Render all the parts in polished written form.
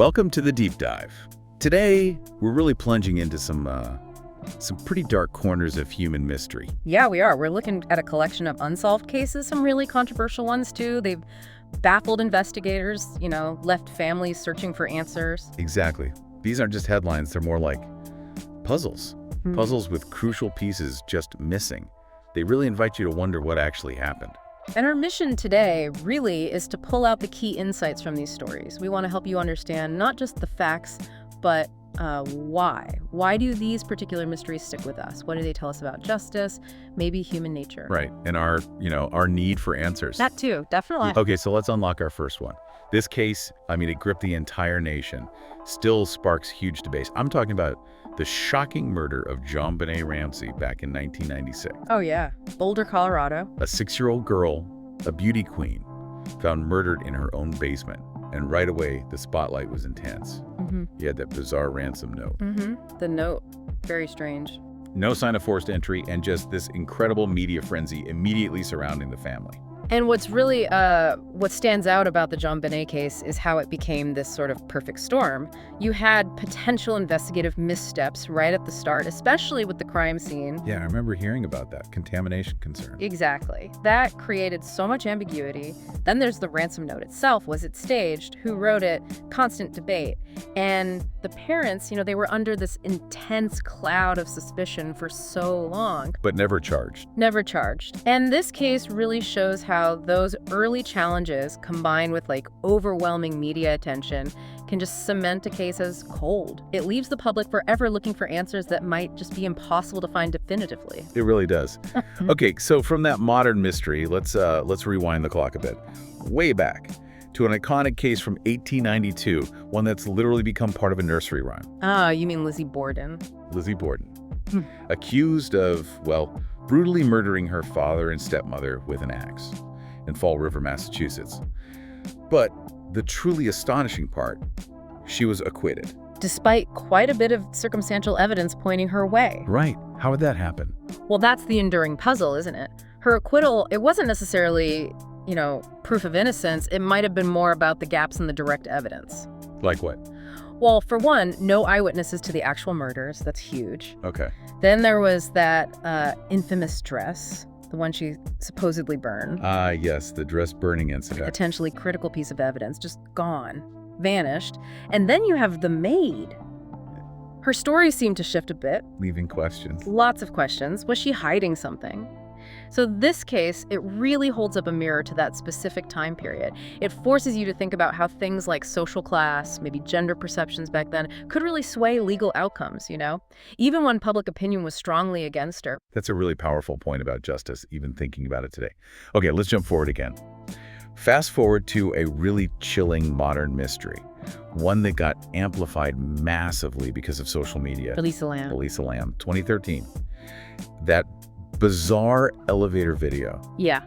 Welcome to the Deep Dive. Today, we're really plunging into some pretty dark corners of human mystery. Yeah, we are. We're looking at a collection of unsolved cases, some really controversial ones, too. They've baffled investigators, left families searching for answers. Exactly. These aren't just headlines, they're more like puzzles. Puzzles with crucial pieces just missing. They really invite you to wonder what actually happened. And our mission today really is to pull out the key insights from these stories. We want to help you understand not just the facts, but why. Why do these particular mysteries stick with us? What do they tell us about justice, maybe human nature? Right, and our need for answers. That too, definitely. Okay, so let's unlock our first one. This case, it gripped the entire nation, still sparks huge debates. I'm talking about the shocking murder of JonBenét Ramsey back in 1996. Oh yeah, Boulder, Colorado. A 6-year-old girl, a beauty queen, found murdered in her own basement. And right away, the spotlight was intense. You had that bizarre ransom note. The note, very strange. No sign of forced entry, and just this incredible media frenzy immediately surrounding the family. And what's really, what stands out about the JonBenét case is how it became this sort of perfect storm. You had potential investigative missteps right at the start, especially with the crime scene. Yeah, I remember hearing about that, contamination concern. Exactly. That created so much ambiguity. Then there's the ransom note itself. Was it staged? Who wrote it? Constant debate. And the parents, they were under this intense cloud of suspicion for so long. But never charged. Never charged. And this case really shows how those early challenges combined with overwhelming media attention can just cement a case as cold. It leaves the public forever looking for answers that might just be impossible to find definitively. It really does. Okay, so from that modern mystery, let's rewind the clock a bit. Way back to an iconic case from 1892, one that's literally become part of a nursery rhyme. Ah, you mean Lizzie Borden. Lizzie Borden. Accused of, brutally murdering her father and stepmother with an axe in Fall River, Massachusetts. But the truly astonishing part, she was acquitted. Despite quite a bit of circumstantial evidence pointing her way. Right. How would that happen? Well, that's the enduring puzzle, isn't it? Her acquittal, it wasn't necessarily, proof of innocence. It might have been more about the gaps in the direct evidence. Like what? Well, for one, no eyewitnesses to the actual murders. That's huge. Okay. Then there was that infamous dress, the one she supposedly burned. Yes, the dress burning incident. Potentially critical piece of evidence, just gone, vanished. And then you have the maid. Her story seemed to shift a bit. Leaving questions. Lots of questions. Was she hiding something? So this case, it really holds up a mirror to that specific time period. It forces you to think about how things like social class, maybe gender perceptions back then, could really sway legal outcomes, Even when public opinion was strongly against her. That's a really powerful point about justice, even thinking about it today. Okay, let's jump forward again. Fast forward to a really chilling modern mystery. One that got amplified massively because of social media. Elisa Lam. Elisa Lam, 2013. That bizarre elevator video. Yeah.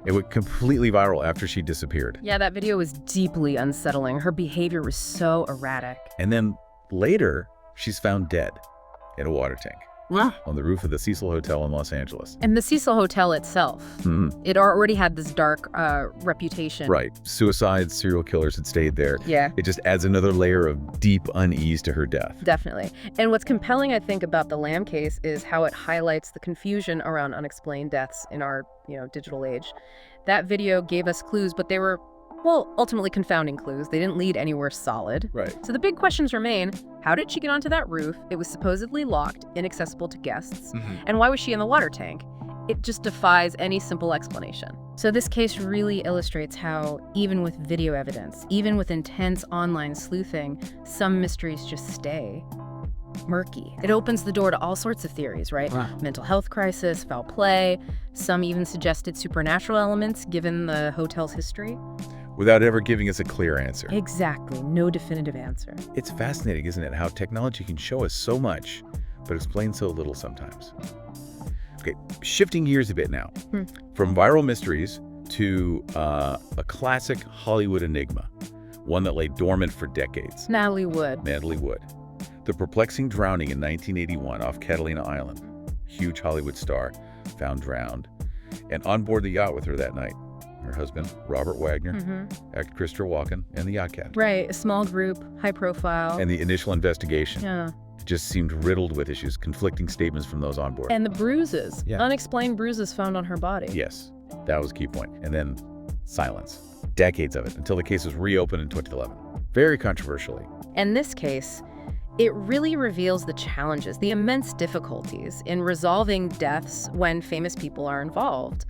It went completely viral after she disappeared. Yeah, that video was deeply unsettling. Her behavior was so erratic. And then later, she's found dead in a water tank on the roof of the Cecil Hotel in Los Angeles. And the Cecil Hotel itself, it already had this dark reputation. Right. Suicides, serial killers had stayed there. Yeah. It just adds another layer of deep unease to her death. Definitely. And what's compelling, I think, about the Lam case is how it highlights the confusion around unexplained deaths in our, digital age. That video gave us clues, but they were, ultimately confounding clues. They didn't lead anywhere solid. Right. So the big questions remain, how did she get onto that roof? It was supposedly locked, inaccessible to guests. And why was she in the water tank? It just defies any simple explanation. So this case really illustrates how, even with video evidence, even with intense online sleuthing, some mysteries just stay murky. It opens the door to all sorts of theories, right? Wow. Mental health crisis, foul play. Some even suggested supernatural elements, given the hotel's history. Without ever giving us a clear answer. Exactly. No definitive answer. It's fascinating, isn't it, how technology can show us so much, but explain so little sometimes. Okay, shifting gears a bit now. From viral mysteries to a classic Hollywood enigma, one that lay dormant for decades. Natalie Wood. Natalie Wood. The perplexing drowning in 1981 off Catalina Island. Huge Hollywood star, found drowned. And on board the yacht with her that night, her husband, Robert Wagner, actor Christopher Walken, and the yacht captain. Right, a small group, high profile. And the initial investigation. Yeah. It just seemed riddled with issues, conflicting statements from those on board. And the bruises, Yeah. unexplained bruises found on her body. Yes, that was a key point. And then silence. Decades of it, until the case was reopened in 2011. Very controversially. And this case, it really reveals the challenges, the immense difficulties in resolving deaths when famous people are involved,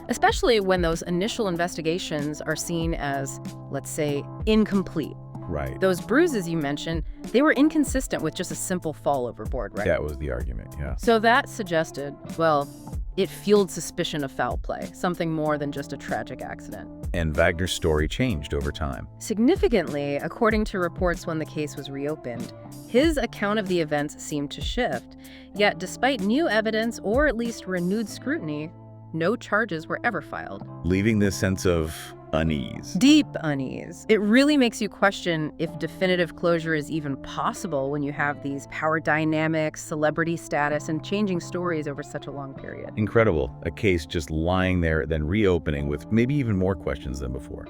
especially when those initial investigations are seen as, let's say, incomplete. Right. Those bruises you mentioned, they were inconsistent with just a simple fall overboard, right? That was the argument, yeah. So that suggested, well, it fueled suspicion of foul play, something more than just a tragic accident. And Wagner's story changed over time. Significantly, according to reports when the case was reopened, his account of the events seemed to shift. Yet, despite new evidence, or at least renewed scrutiny, no charges were ever filed. Leaving this sense of unease. Deep unease. It really makes you question if definitive closure is even possible when you have these power dynamics, celebrity status, and changing stories over such a long period. Incredible. A case just lying there, then reopening with maybe even more questions than before.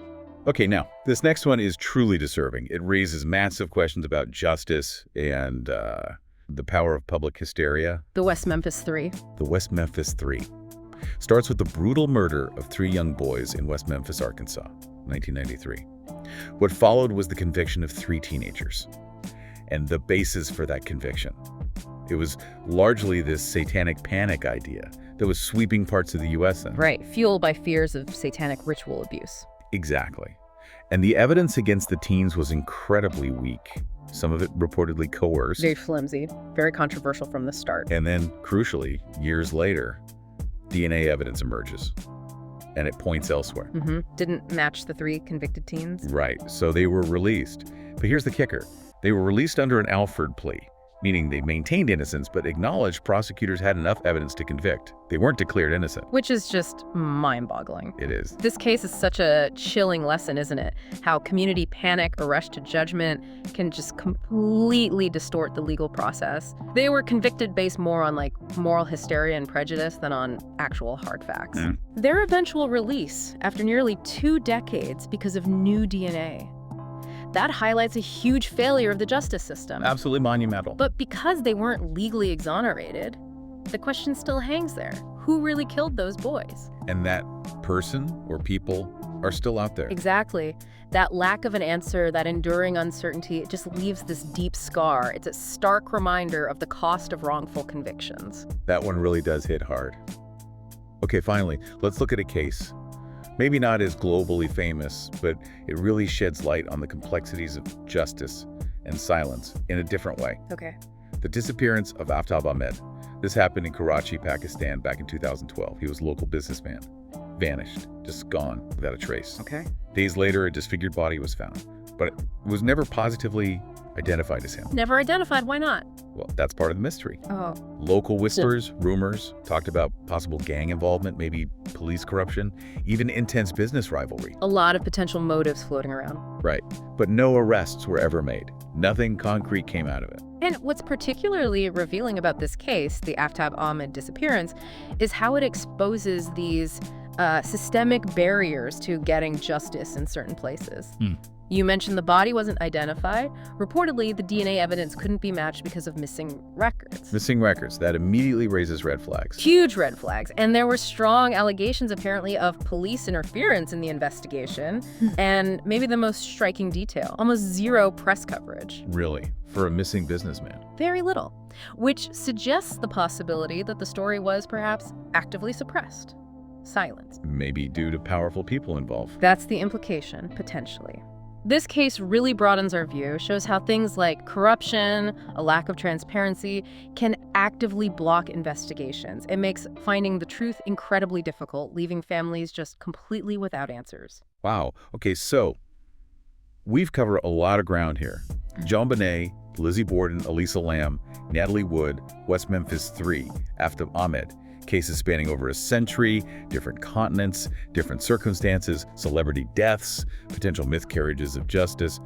Okay, now, this next one is truly disturbing. It raises massive questions about justice and the power of public hysteria. The West Memphis Three. The West Memphis Three starts with the brutal murder of 3 young boys in West Memphis, Arkansas, 1993. What followed was the conviction of 3 teenagers, and the basis for that conviction. It was largely this satanic panic idea that was sweeping parts of the U.S. then. Right, fueled by fears of satanic ritual abuse. Exactly. And the evidence against the teens was incredibly weak. Some of it reportedly coerced. Very flimsy, very controversial from the start. And then, crucially, years later, DNA evidence emerges, and it points elsewhere. Didn't match the 3 convicted teens. Right, so they were released. But here's the kicker. They were released under an Alford plea, meaning they maintained innocence but acknowledged prosecutors had enough evidence to convict. They weren't declared innocent. Which is just mind-boggling. It is. This case is such a chilling lesson, isn't it? How community panic or rush to judgment can just completely distort the legal process. They were convicted based more on moral hysteria and prejudice than on actual hard facts. Their eventual release after nearly 2 decades because of new DNA. That highlights a huge failure of the justice system. Absolutely monumental. But because they weren't legally exonerated, the question still hangs there. Who really killed those boys? And that person or people are still out there. Exactly. That lack of an answer, that enduring uncertainty, it just leaves this deep scar. It's a stark reminder of the cost of wrongful convictions. That one really does hit hard. Okay, finally, let's look at a case. Maybe not as globally famous, but it really sheds light on the complexities of justice and silence in a different way. Okay. The disappearance of Aftab Ahmed. This happened in Karachi, Pakistan back in 2012. He was a local businessman. Vanished, just gone without a trace. Okay. Days later, a disfigured body was found, but it was never positively identified as him. Never identified. Why not? Well, that's part of the mystery. Oh. Local whispers, rumors, talked about possible gang involvement, maybe police corruption, even intense business rivalry. A lot of potential motives floating around. Right. But no arrests were ever made. Nothing concrete came out of it. And what's particularly revealing about this case, the Aftab Ahmed disappearance, is how it exposes these systemic barriers to getting justice in certain places. You mentioned the body wasn't identified. Reportedly, the DNA evidence couldn't be matched because of missing records. Missing records. That immediately raises red flags. Huge red flags. And there were strong allegations, apparently, of police interference in the investigation. And maybe the most striking detail, almost zero press coverage. Really? For a missing businessman? Very little. Which suggests the possibility that the story was perhaps actively suppressed. Silenced. Maybe due to powerful people involved. That's the implication, potentially. This case really broadens our view, shows how things like corruption, a lack of transparency, can actively block investigations. It makes finding the truth incredibly difficult, leaving families just completely without answers. Wow. Okay, so we've covered a lot of ground here. JonBenét, Lizzie Borden, Elisa Lam, Natalie Wood, West Memphis Three, Aftab Ahmed. Cases spanning over a century, different continents, different circumstances, celebrity deaths, potential miscarriages of justice.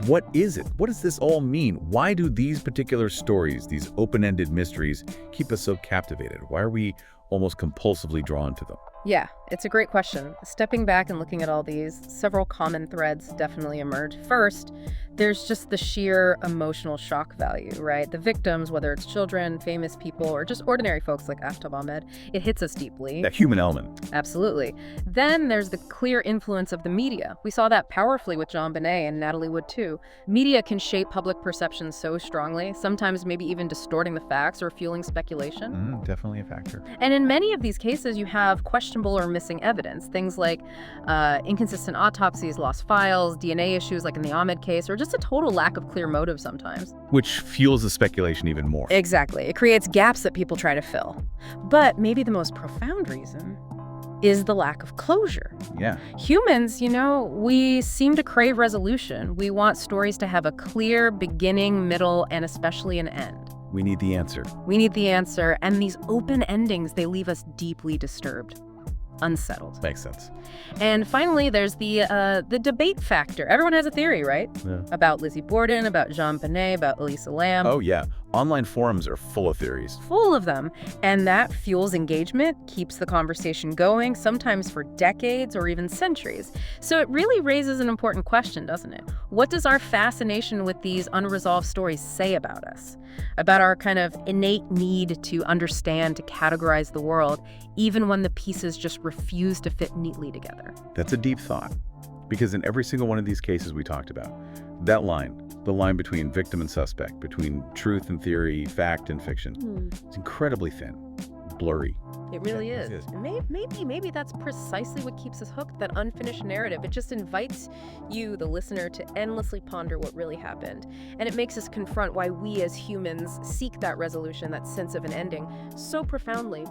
What is it? What does this all mean? Why do these particular stories, these open-ended mysteries, keep us so captivated? Why are we almost compulsively drawn to them? Yeah, it's a great question. Stepping back and looking at all these, several common threads definitely emerge. First, there's just the sheer emotional shock value, right? The victims, whether it's children, famous people, or just ordinary folks like Ahmed, it hits us deeply. That human element. Absolutely. Then there's the clear influence of the media. We saw that powerfully with JonBenét and Natalie Wood too. Media can shape public perception so strongly, sometimes maybe even distorting the facts or fueling speculation. Definitely a factor. And in many of these cases, you have questionable or missing evidence. Things like inconsistent autopsies, lost files, DNA issues like in the Ahmed case, or just a total lack of clear motive sometimes. Which fuels the speculation even more. Exactly. It creates gaps that people try to fill. But maybe the most profound reason is the lack of closure. Yeah. Humans, we seem to crave resolution. We want stories to have a clear beginning, middle, and especially an end. We need the answer. We need the answer, and these open endings, they leave us deeply disturbed, unsettled. Makes sense. And finally, there's the debate factor. Everyone has a theory, right? Yeah. About Lizzie Borden, about JonBenét, about Elisa Lam. Oh, yeah. Online forums are full of theories. Full of them. And that fuels engagement, keeps the conversation going, sometimes for decades or even centuries. So it really raises an important question, doesn't it? What does our fascination with these unresolved stories say about us? About our kind of innate need to understand, to categorize the world, even when the pieces just refuse to fit neatly together. That's a deep thought. Because in every single one of these cases we talked about, that line, the line between victim and suspect, between truth and theory, fact and fiction, it's incredibly thin, blurry. It really Yeah, is. it is. And maybe that's precisely what keeps us hooked, that unfinished narrative. It just invites you, the listener, to endlessly ponder what really happened. And it makes us confront why we as humans seek that resolution, that sense of an ending, so profoundly.